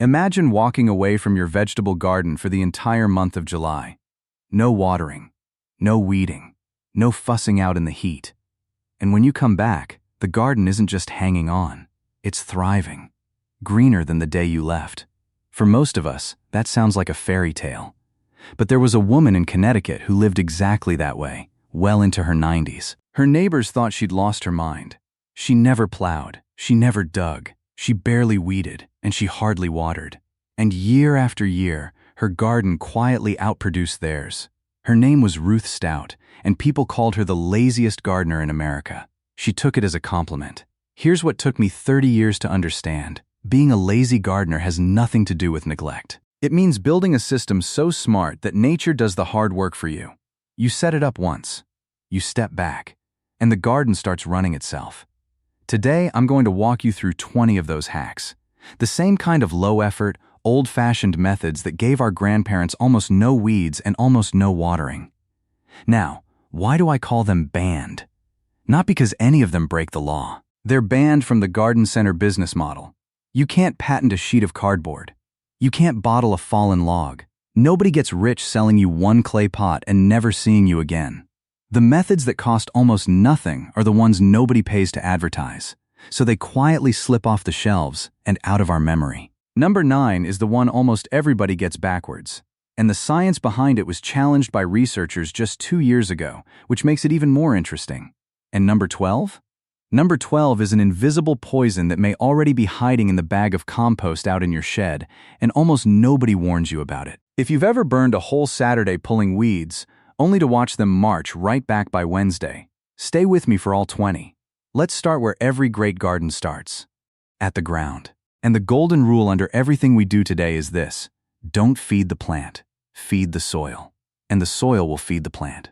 Imagine walking away from your vegetable garden for the entire month of July. No watering, no weeding, no fussing out in the heat. And when you come back, the garden isn't just hanging on, it's thriving, greener than the day you left. For most of us, that sounds like a fairy tale. But there was a woman in Connecticut who lived exactly that way, well into her 90s. Her neighbors thought she'd lost her mind. She never plowed, she never dug, she barely weeded, and she hardly watered. And year after year, her garden quietly outproduced theirs. Her name was Ruth Stout, and people called her the laziest gardener in America. She took it as a compliment. Here's what took me 30 years to understand. Being a lazy gardener has nothing to do with neglect. It means building a system so smart that nature does the hard work for you. You set it up once, you step back, and the garden starts running itself. Today, I'm going to walk you through 20 of those hacks. The same kind of low-effort, old-fashioned methods that gave our grandparents almost no weeds and almost no watering. Now, why do I call them banned? Not because any of them break the law. They're banned from the garden center business model. You can't patent a sheet of cardboard. You can't bottle a fallen log. Nobody gets rich selling you one clay pot and never seeing you again. The methods that cost almost nothing are the ones nobody pays to advertise, so they quietly slip off the shelves and out of our memory. Number 9 is the one almost everybody gets backwards, and the science behind it was challenged by researchers just 2 years ago, which makes it even more interesting. And number 12? Number 12 is an invisible poison that may already be hiding in the bag of compost out in your shed, and almost nobody warns you about it. If you've ever burned a whole Saturday pulling weeds, only to watch them march right back by Wednesday, stay with me for all 20. Let's start where every great garden starts, at the ground. And the golden rule under everything we do today is this: don't feed the plant, feed the soil, and the soil will feed the plant.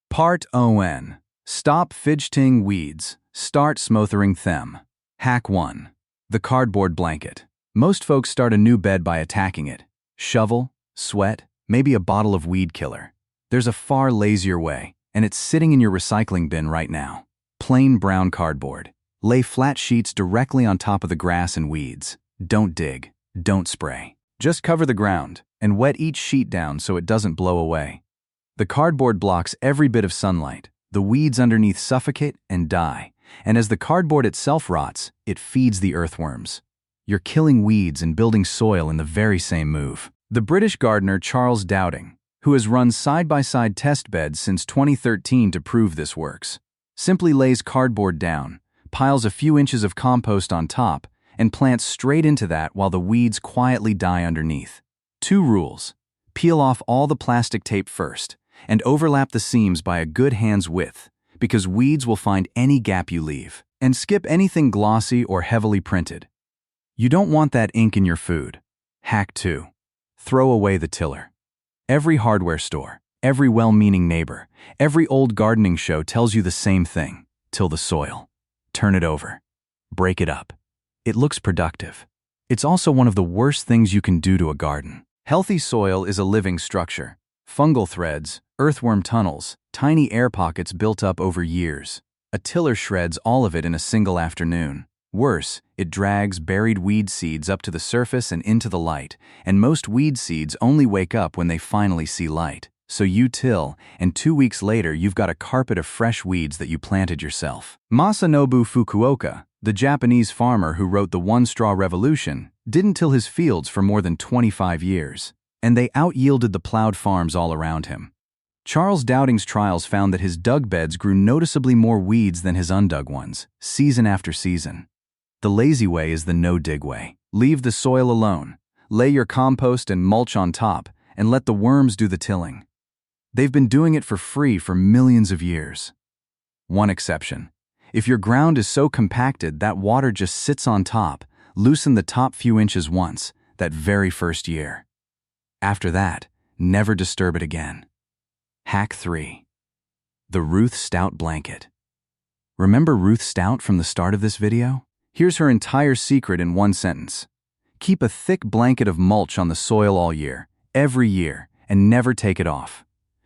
Part ON. Stop fidgeting weeds, start smothering them. Hack 1. The cardboard blanket. Most folks start a new bed by attacking it. Shovel, sweat, maybe a bottle of weed killer. There's a far lazier way, and it's sitting in your recycling bin right now. Plain brown cardboard. Lay flat sheets directly on top of the grass and weeds. Don't dig, don't spray. Just cover the ground and wet each sheet down so it doesn't blow away. The cardboard blocks every bit of sunlight. The weeds underneath suffocate and die, and as the cardboard itself rots, it feeds the earthworms. You're killing weeds and building soil in the very same move. The British gardener Charles Dowding, who has run side-by-side test beds since 2013 to prove this works, simply lays cardboard down, piles a few inches of compost on top, and plants straight into that while the weeds quietly die underneath. 2 rules. Peel off all the plastic tape first, and overlap the seams by a good hand's width, because weeds will find any gap you leave. And skip anything glossy or heavily printed. You don't want that ink in your food. Hack 2. Throw away the tiller. Every hardware store, every well-meaning neighbor, every old gardening show tells you the same thing. Till the soil. Turn it over. Break it up. It looks productive. It's also one of the worst things you can do to a garden. Healthy soil is a living structure. Fungal threads, earthworm tunnels, tiny air pockets built up over years. A tiller shreds all of it in a single afternoon. Worse, it drags buried weed seeds up to the surface and into the light, and most weed seeds only wake up when they finally see light. So you till, and 2 weeks later you've got a carpet of fresh weeds that you planted yourself. Masanobu Fukuoka, the Japanese farmer who wrote The One-Straw Revolution, didn't till his fields for more than 25 years, and they out-yielded the plowed farms all around him. Charles Dowding's trials found that his dug beds grew noticeably more weeds than his undug ones, season after season. The lazy way is the no-dig way. Leave the soil alone, lay your compost and mulch on top, and let the worms do the tilling. They've been doing it for free for millions of years. One exception. If your ground is so compacted that water just sits on top, loosen the top few inches once, that very first year. After that, never disturb it again. Hack 3. The Ruth Stout blanket. Remember Ruth Stout from the start of this video? Here's her entire secret in one sentence. Keep a thick blanket of mulch on the soil all year, every year, and never take it off.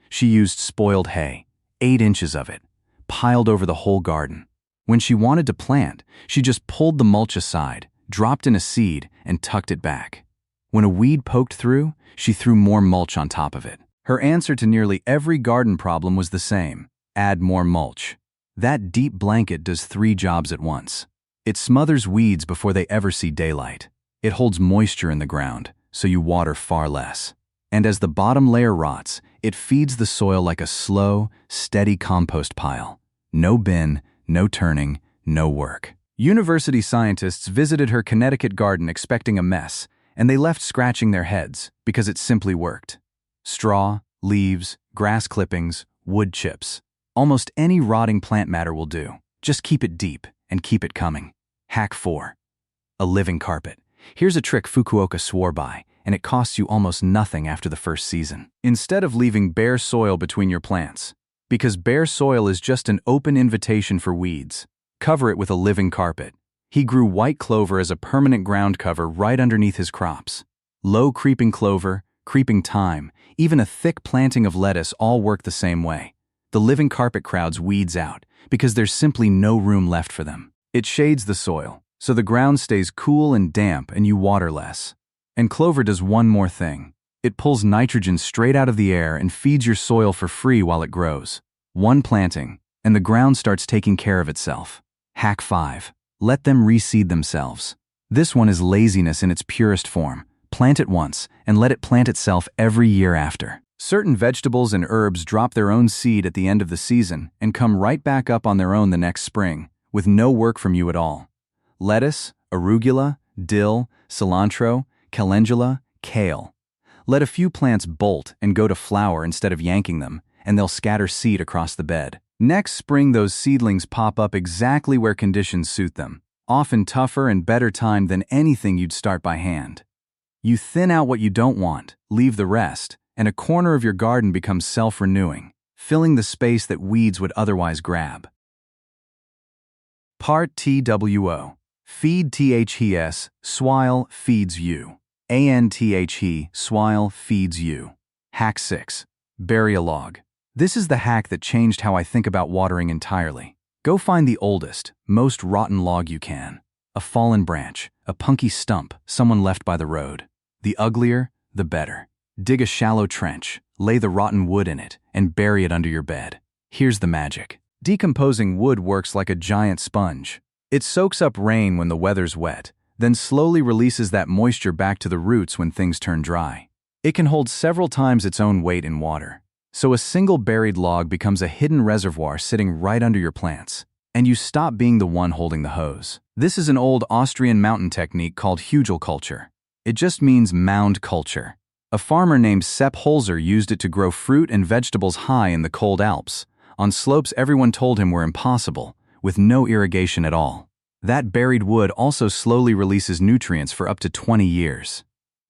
She used spoiled hay, 8 inches of it, piled over the whole garden. When she wanted to plant, she just pulled the mulch aside, dropped in a seed, and tucked it back. When a weed poked through, she threw more mulch on top of it. Her answer to nearly every garden problem was the same: add more mulch. That deep blanket does 3 jobs at once. It smothers weeds before they ever see daylight. It holds moisture in the ground, so you water far less. And as the bottom layer rots, it feeds the soil like a slow, steady compost pile. No bin, no turning, no work. University scientists visited her Connecticut garden expecting a mess, and they left scratching their heads because it simply worked. Straw, leaves, grass clippings, wood chips. Almost any rotting plant matter will do. Just keep it deep and keep it coming. Hack 4. A living carpet. Here's a trick Fukuoka swore by, and it costs you almost nothing after the first season. Instead of leaving bare soil between your plants, because bare soil is just an open invitation for weeds, cover it with a living carpet. He grew white clover as a permanent ground cover right underneath his crops. Low creeping clover, creeping thyme, even a thick planting of lettuce all work the same way. The living carpet crowds weeds out because there's simply no room left for them. It shades the soil, so the ground stays cool and damp and you water less. And clover does one more thing. It pulls nitrogen straight out of the air and feeds your soil for free while it grows. One planting, and the ground starts taking care of itself. Hack 5. Let them reseed themselves. This one is laziness in its purest form. Plant it once, and let it plant itself every year after. Certain vegetables and herbs drop their own seed at the end of the season and come right back up on their own the next spring, with no work from you at all. Lettuce, arugula, dill, cilantro, calendula, kale. Let a few plants bolt and go to flower instead of yanking them, and they'll scatter seed across the bed. Next spring, those seedlings pop up exactly where conditions suit them, often tougher and better timed than anything you'd start by hand. You thin out what you don't want, leave the rest, and a corner of your garden becomes self-renewing, filling the space that weeds would otherwise grab. Part TWO. Feed THES, swile feeds you. ANTHE, swile feeds you. Hack 6. Bury a log. This is the hack that changed how I think about watering entirely. Go find the oldest, most rotten log you can. A fallen branch, a punky stump, someone left by the road. The uglier, the better. Dig a shallow trench, lay the rotten wood in it, and bury it under your bed. Here's the magic. Decomposing wood works like a giant sponge. It soaks up rain when the weather's wet, then slowly releases that moisture back to the roots when things turn dry. It can hold several times its own weight in water. So a single buried log becomes a hidden reservoir sitting right under your plants, and you stop being the one holding the hose. This is an old Austrian mountain technique called Hugelkultur. It just means mound culture. A farmer named Sepp Holzer used it to grow fruit and vegetables high in the cold Alps, on slopes everyone told him were impossible, with no irrigation at all. That buried wood also slowly releases nutrients for up to 20 years.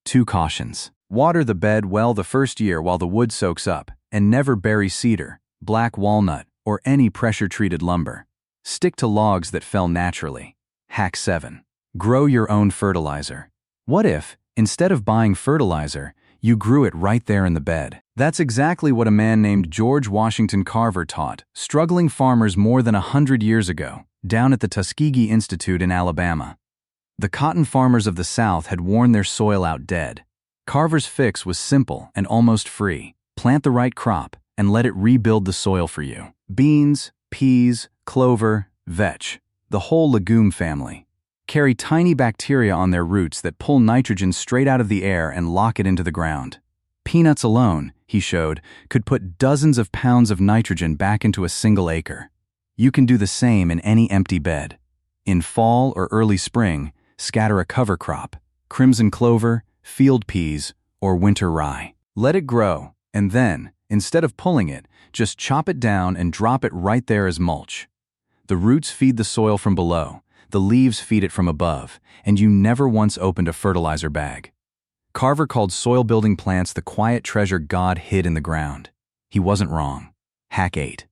2 cautions. Water the bed well the first year while the wood soaks up, and never bury cedar, black walnut, or any pressure-treated lumber. Stick to logs that fell naturally. Hack 7. Grow your own fertilizer. What if, instead of buying fertilizer, you grew it right there in the bed? That's exactly what a man named George Washington Carver taught struggling farmers more than 100 years ago, down at the Tuskegee Institute in Alabama. The cotton farmers of the South had worn their soil out dead. Carver's fix was simple and almost free. Plant the right crop and let it rebuild the soil for you. Beans, peas, clover, vetch, the whole legume family, carry tiny bacteria on their roots that pull nitrogen straight out of the air and lock it into the ground. Peanuts alone, he showed, could put dozens of pounds of nitrogen back into a single acre. You can do the same in any empty bed. In fall or early spring, scatter a cover crop, crimson clover, field peas, or winter rye. Let it grow. And then, instead of pulling it, just chop it down and drop it right there as mulch. The roots feed the soil from below, the leaves feed it from above, and you never once opened a fertilizer bag. Carver called soil-building plants the quiet treasure God hid in the ground. He wasn't wrong. Hack 8.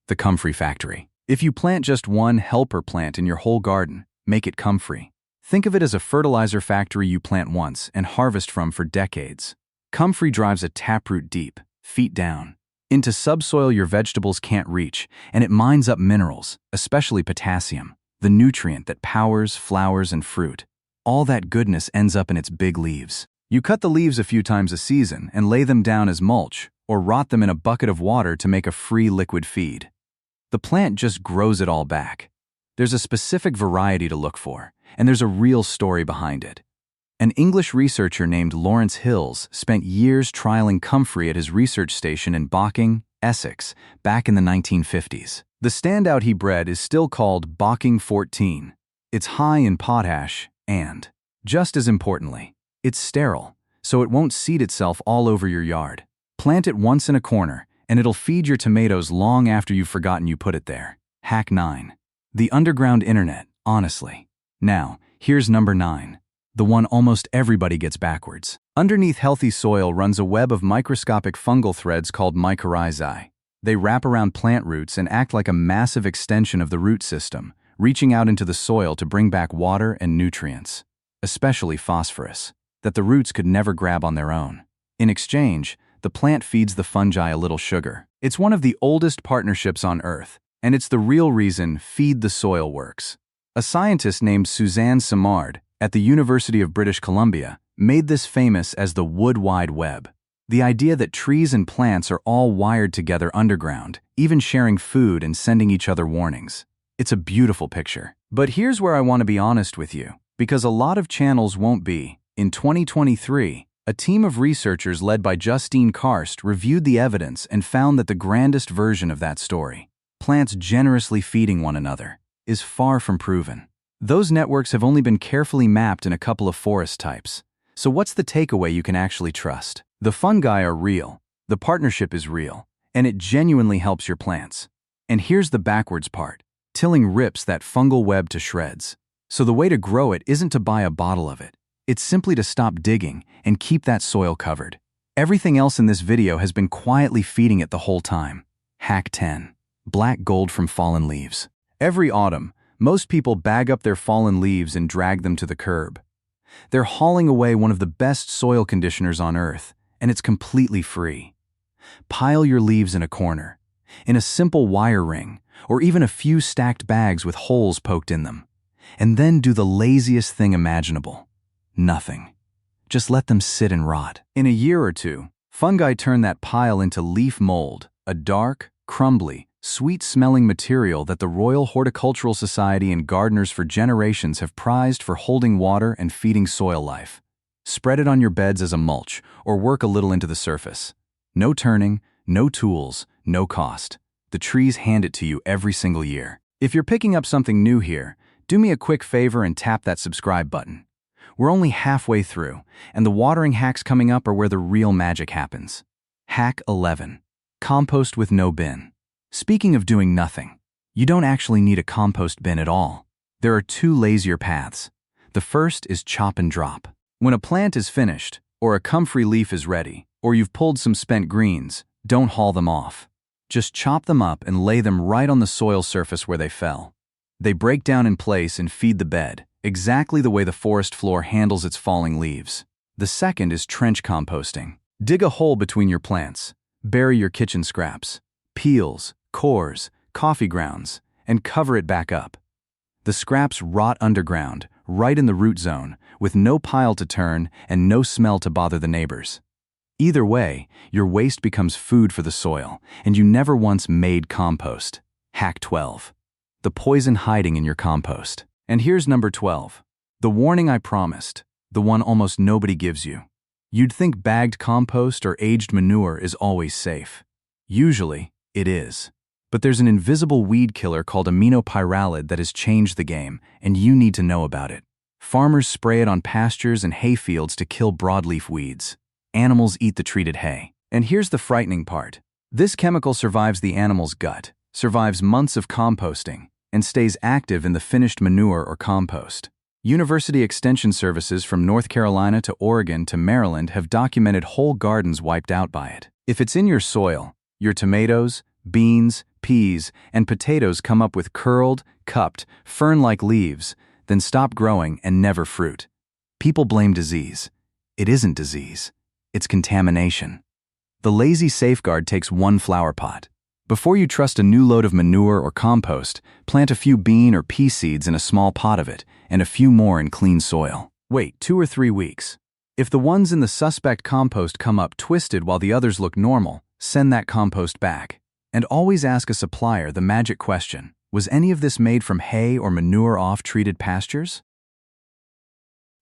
The Comfrey factory. If you plant just one helper plant in your whole garden, make it Comfrey. Think of it as a fertilizer factory you plant once and harvest from for decades. Comfrey drives a taproot deep, feet down, into subsoil your vegetables can't reach, and it mines up minerals, especially potassium, the nutrient that powers flowers and fruit. All that goodness ends up in its big leaves. You cut the leaves a few times a season and lay them down as mulch, or rot them in a bucket of water to make a free liquid feed. The plant just grows it all back. There's a specific variety to look for, and there's a real story behind it. An English researcher named Lawrence Hills spent years trialing Comfrey at his research station in Bocking, Essex, back in the 1950s. The standout he bred is still called Bocking 14. It's high in potash and, just as importantly, it's sterile, so it won't seed itself all over your yard. Plant it once in a corner, and it'll feed your tomatoes long after you've forgotten you put it there. Hack 9. The underground internet, honestly. Now, here's number 9. The one almost everybody gets backwards. Underneath healthy soil runs a web of microscopic fungal threads called mycorrhizae. They wrap around plant roots and act like a massive extension of the root system, reaching out into the soil to bring back water and nutrients, especially phosphorus, that the roots could never grab on their own. In exchange, the plant feeds the fungi a little sugar. It's one of the oldest partnerships on Earth, and it's the real reason Feed the Soil works. A scientist named Suzanne Simard at the University of British Columbia made this famous as the Wood Wide Web. The idea that trees and plants are all wired together underground, even sharing food and sending each other warnings. It's a beautiful picture. But here's where I want to be honest with you, because a lot of channels won't be. In 2023, a team of researchers led by Justine Karst reviewed the evidence and found that the grandest version of that story, plants generously feeding one another, is far from proven. Those networks have only been carefully mapped in a couple of forest types. So what's the takeaway you can actually trust? The fungi are real, the partnership is real, and it genuinely helps your plants. And here's the backwards part. Tilling rips that fungal web to shreds. So the way to grow it isn't to buy a bottle of it. It's simply to stop digging and keep that soil covered. Everything else in this video has been quietly feeding it the whole time. Hack 10. Black gold from fallen leaves. Every autumn, most people bag up their fallen leaves and drag them to the curb. They're hauling away one of the best soil conditioners on Earth, and it's completely free. Pile your leaves in a corner, in a simple wire ring, or even a few stacked bags with holes poked in them, and then do the laziest thing imaginable. Nothing. Just let them sit and rot. In a year or two, fungi turn that pile into leaf mold, a dark, crumbly, sweet-smelling material that the Royal Horticultural Society and gardeners for generations have prized for holding water and feeding soil life. Spread it on your beds as a mulch, or work a little into the surface. No turning, no tools, no cost. The trees hand it to you every single year. If you're picking up something new here, do me a quick favor and tap that subscribe button. We're only halfway through, and the watering hacks coming up are where the real magic happens. Hack 11. Compost with no bin. Speaking of doing nothing, you don't actually need a compost bin at all. There are two lazier paths. The first is chop and drop. When a plant is finished, or a comfrey leaf is ready, or you've pulled some spent greens, don't haul them off. Just chop them up and lay them right on the soil surface where they fell. They break down in place and feed the bed, exactly the way the forest floor handles its falling leaves. The second is trench composting. Dig a hole between your plants, bury your kitchen scraps, peels, cores, coffee grounds, and cover it back up. The scraps rot underground, right in the root zone, with no pile to turn and no smell to bother the neighbors. Either way, your waste becomes food for the soil, and you never once made compost. Hack 12. The poison hiding in your compost. And here's number 12. The warning I promised, the one almost nobody gives you. You'd think bagged compost or aged manure is always safe. Usually, it is. But there's an invisible weed killer called aminopyralid that has changed the game, and you need to know about it. Farmers spray it on pastures and hay fields to kill broadleaf weeds. Animals eat the treated hay. And here's the frightening part. This chemical survives the animal's gut, survives months of composting, and stays active in the finished manure or compost. University extension services from North Carolina to Oregon to Maryland have documented whole gardens wiped out by it. If it's in your soil, your tomatoes, beans, peas, and potatoes come up with curled, cupped, fern-like leaves, then stop growing and never fruit. People blame disease. It isn't disease. It's contamination. The lazy safeguard takes one flower pot. Before you trust a new load of manure or compost, plant a few bean or pea seeds in a small pot of it, and a few more in clean soil. Wait 2 or 3 weeks. If the ones in the suspect compost come up twisted while the others look normal, send that compost back. And always ask a supplier the magic question: was any of this made from hay or manure off treated pastures?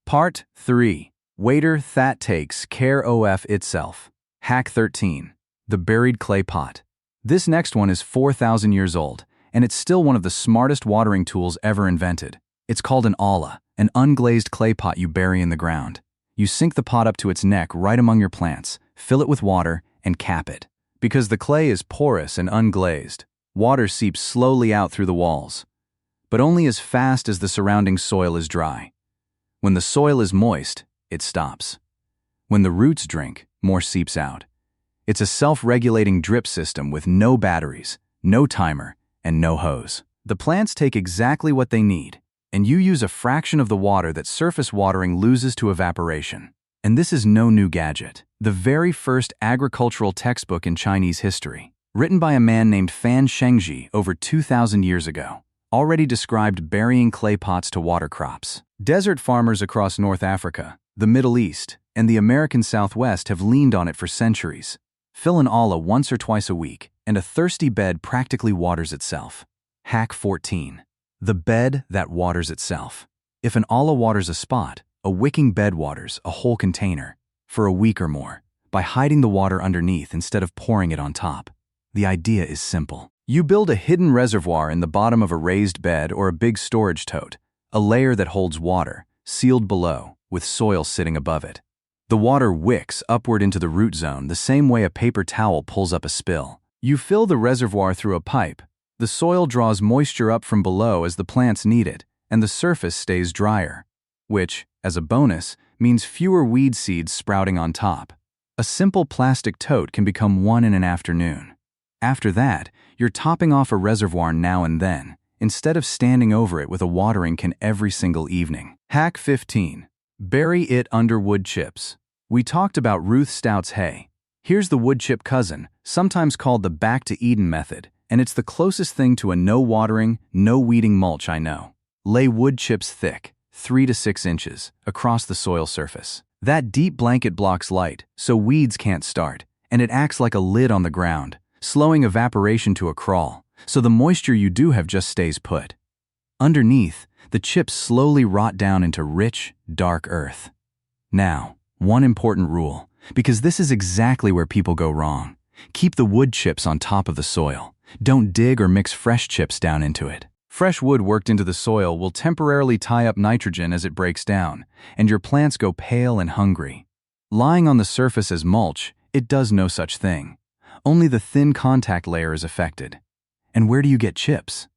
Part 3. Waiter that takes care of itself. Hack 13. The buried clay pot. This next one is 4,000 years old, and it's still one of the smartest watering tools ever invented. It's called an Olla, an unglazed clay pot you bury in the ground. You sink the pot up to its neck right among your plants, fill it with water, and cap it. Because the clay is porous and unglazed, water seeps slowly out through the walls, but only as fast as the surrounding soil is dry. When the soil is moist, it stops. When the roots drink, more seeps out. It's a self-regulating drip system with no batteries, no timer, and no hose. The plants take exactly what they need, and you use a fraction of the water that surface watering loses to evaporation. And this is no new gadget. The very first agricultural textbook in Chinese history, written by a man named Fan Shengji over 2,000 years ago, already described burying clay pots to water crops. Desert farmers across North Africa, the Middle East, and the American Southwest have leaned on it for centuries. Fill an Olla once or twice a week, and a thirsty bed practically waters itself. Hack 14. The bed that waters itself. If an Olla waters a spot, a wicking bed waters a whole container for a week or more by hiding the water underneath instead of pouring it on top. The idea is simple. You build a hidden reservoir in the bottom of a raised bed or a big storage tote, a layer that holds water, sealed below, with soil sitting above it. The water wicks upward into the root zone the same way a paper towel pulls up a spill. You fill the reservoir through a pipe. The soil draws moisture up from below as the plants need it, and the surface stays drier, which, as a bonus, means fewer weed seeds sprouting on top. A simple plastic tote can become one in an afternoon. After that, you're topping off a reservoir now and then, instead of standing over it with a watering can every single evening. Hack 15. Bury it under wood chips. We talked about Ruth Stout's hay. Here's the wood chip cousin, sometimes called the Back to Eden method, and it's the closest thing to a no-watering, no-weeding mulch I know. Lay wood chips thick, 3 to 6 inches, across the soil surface. That deep blanket blocks light, so weeds can't start, and it acts like a lid on the ground, slowing evaporation to a crawl, so the moisture you do have just stays put. Underneath, the chips slowly rot down into rich, dark earth. Now, one important rule, because this is exactly where people go wrong. Keep the wood chips on top of the soil. Don't dig or mix fresh chips down into it. Fresh wood worked into the soil will temporarily tie up nitrogen as it breaks down, and your plants go pale and hungry. Lying on the surface as mulch, it does no such thing. Only the thin contact layer is affected. And where do you get chips?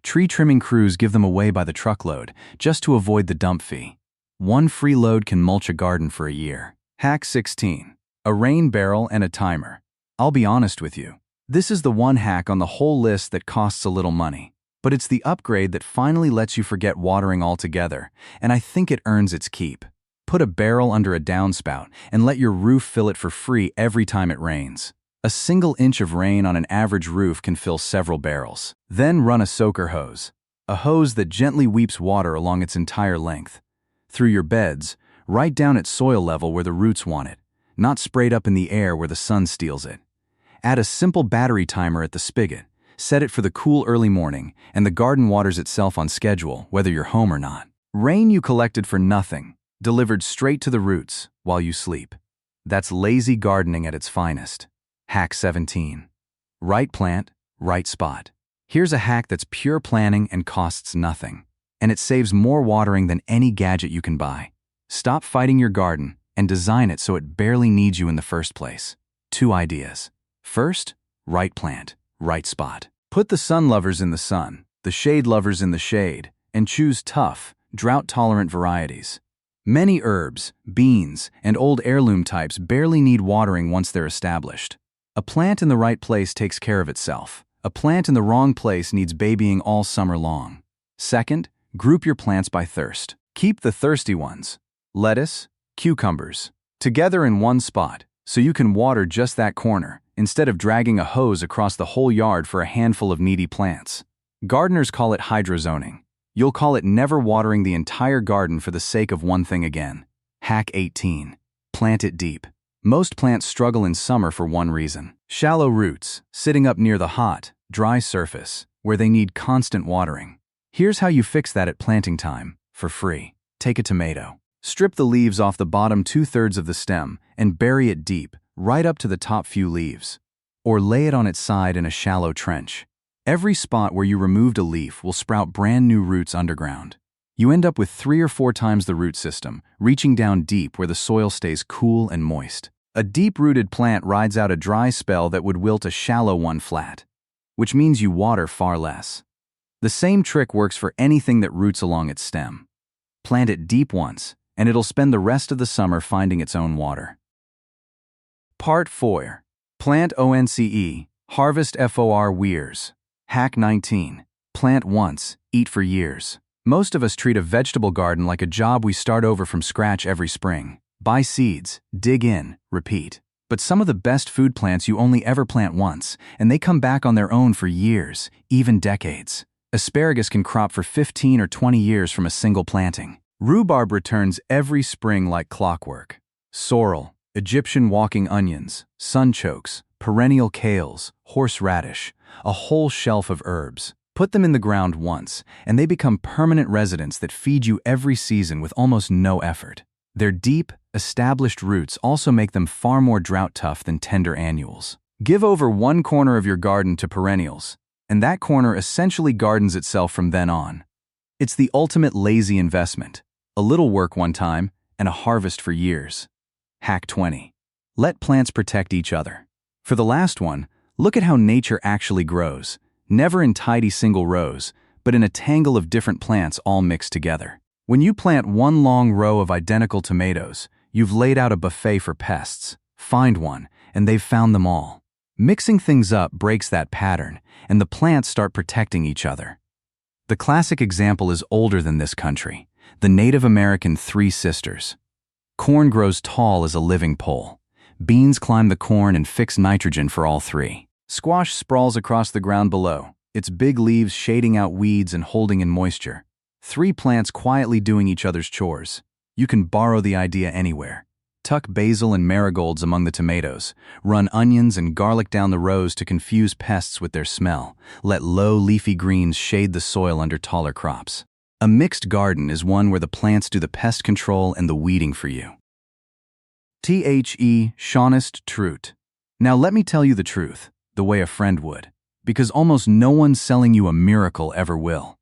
Tree trimming crews give them away by the truckload, just to avoid the dump fee. One free load can mulch a garden for a year. Hack 16. A rain barrel and a timer. I'll be honest with you. This is the one hack on the whole list that costs a little money. But it's the upgrade that finally lets you forget watering altogether, and I think it earns its keep. Put a barrel under a downspout and let your roof fill it for free every time it rains. A single inch of rain on an average roof can fill several barrels. Then run a soaker hose. A hose that gently weeps water along its entire length. Through your beds, right down at soil level where the roots want it, not sprayed up in the air where the sun steals it. Add a simple battery timer at the spigot, set it for the cool early morning, and the garden waters itself on schedule, whether you're home or not. Rain you collected for nothing, delivered straight to the roots while you sleep. That's lazy gardening at its finest. Hack 17. Right plant, right spot. Here's a hack that's pure planning and costs nothing. And it saves more watering than any gadget you can buy. Stop fighting your garden and design it so it barely needs you in the first place. 2 ideas. First, right plant, right spot. Put the sun lovers in the sun, the shade lovers in the shade, and choose tough, drought-tolerant varieties. Many herbs, beans, and old heirloom types barely need watering once they're established. A plant in the right place takes care of itself. A plant in the wrong place needs babying all summer long. Second, group your plants by thirst. Keep the thirsty ones, lettuce, cucumbers, together in one spot, so you can water just that corner, instead of dragging a hose across the whole yard for a handful of needy plants. Gardeners call it hydrozoning. You'll call it never watering the entire garden for the sake of one thing again. Hack 18. Plant it deep. Most plants struggle in summer for one reason. Shallow roots, sitting up near the hot, dry surface, where they need constant watering. Here's how you fix that at planting time, for free. Take a tomato. Strip the leaves off the bottom 2/3 of the stem and bury it deep, right up to the top few leaves. Or lay it on its side in a shallow trench. Every spot where you removed a leaf will sprout brand new roots underground. You end up with 3 or 4 times the root system, reaching down deep where the soil stays cool and moist. A deep-rooted plant rides out a dry spell that would wilt a shallow one flat, which means you water far less. The same trick works for anything that roots along its stem. Plant it deep once, and it'll spend the rest of the summer finding its own water. Part 4. Plant ONCE, Harvest FOR Weirs. Hack 19. Plant once, eat for years. Most of us treat a vegetable garden like a job we start over from scratch every spring. Buy seeds, dig in, repeat. But some of the best food plants you only ever plant once, and they come back on their own for years, even decades. Asparagus can crop for 15 or 20 years from a single planting. Rhubarb returns every spring like clockwork. Sorrel, Egyptian walking onions, sunchokes, perennial kales, horseradish, a whole shelf of herbs. Put them in the ground once, and they become permanent residents that feed you every season with almost no effort. Their deep, established roots also make them far more drought-tough than tender annuals. Give over one corner of your garden to perennials, and that corner essentially gardens itself from then on. It's the ultimate lazy investment. A little work one time, and a harvest for years. Hack 20. Let plants protect each other. For the last one, look at how nature actually grows, never in tidy single rows, but in a tangle of different plants all mixed together. When you plant one long row of identical tomatoes, you've laid out a buffet for pests. Find one, and they've found them all. Mixing things up breaks that pattern, and the plants start protecting each other. The classic example is older than this country, the Native American Three Sisters. Corn grows tall as a living pole. Beans climb the corn and fix nitrogen for all three. Squash sprawls across the ground below, its big leaves shading out weeds and holding in moisture. 3 plants quietly doing each other's chores. You can borrow the idea anywhere. Tuck basil and marigolds among the tomatoes. Run onions and garlic down the rows to confuse pests with their smell. Let low leafy greens shade the soil under taller crops. A mixed garden is one where the plants do the pest control and the weeding for you. Honest truth. Now let me tell you the truth, the way a friend would, because almost no one selling you a miracle ever will.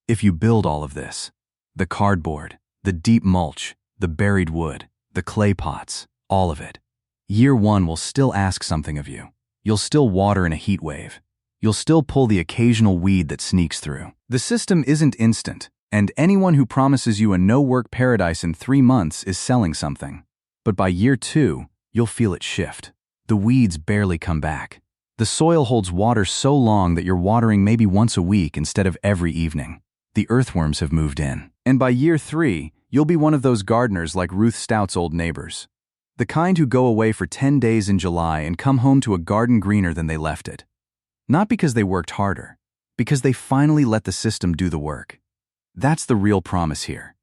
If you build all of this, the cardboard, the deep mulch, the buried wood, the clay pots, all of it, year 1 will still ask something of you. You'll still water in a heat wave. You'll still pull the occasional weed that sneaks through. The system isn't instant, and anyone who promises you a no-work paradise in 3 months is selling something. But by year 2, you'll feel it shift. The weeds barely come back. The soil holds water so long that you're watering maybe once a week instead of every evening. The earthworms have moved in. And by year 3, you'll be one of those gardeners like Ruth Stout's old neighbors. The kind who go away for 10 days in July and come home to a garden greener than they left it. Not because they worked harder, because they finally let the system do the work. That's the real promise here.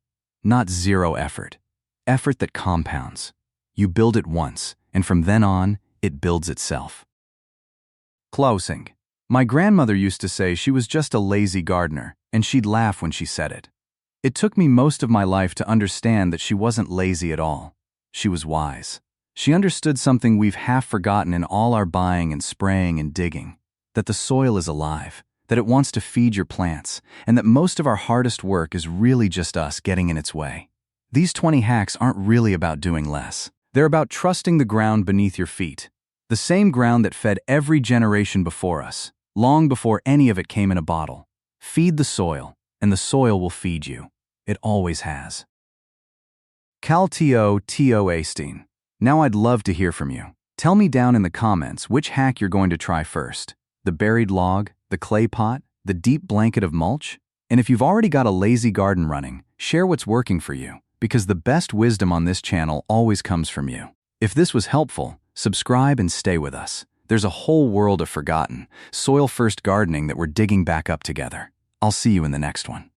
Not zero effort. Effort that compounds. You build it once, and from then on, it builds itself. Closing. My grandmother used to say she was just a lazy gardener, and she'd laugh when she said it. It took me most of my life to understand that she wasn't lazy at all. She was wise. She understood something we've half forgotten in all our buying and spraying and digging, that the soil is alive, that it wants to feed your plants, and that most of our hardest work is really just us getting in its way. These 20 hacks aren't really about doing less. They're about trusting the ground beneath your feet, the same ground that fed every generation before us, long before any of it came in a bottle. Feed the soil, and the soil will feed you. It always has. Calto Now I'd love to hear from you. Tell me down in the comments which hack you're going to try first. The buried log, the clay pot, the deep blanket of mulch? And if you've already got a lazy garden running, share what's working for you, because the best wisdom on this channel always comes from you. If this was helpful, subscribe and stay with us. There's a whole world of forgotten, soil-first gardening that we're digging back up together. I'll see you in the next one.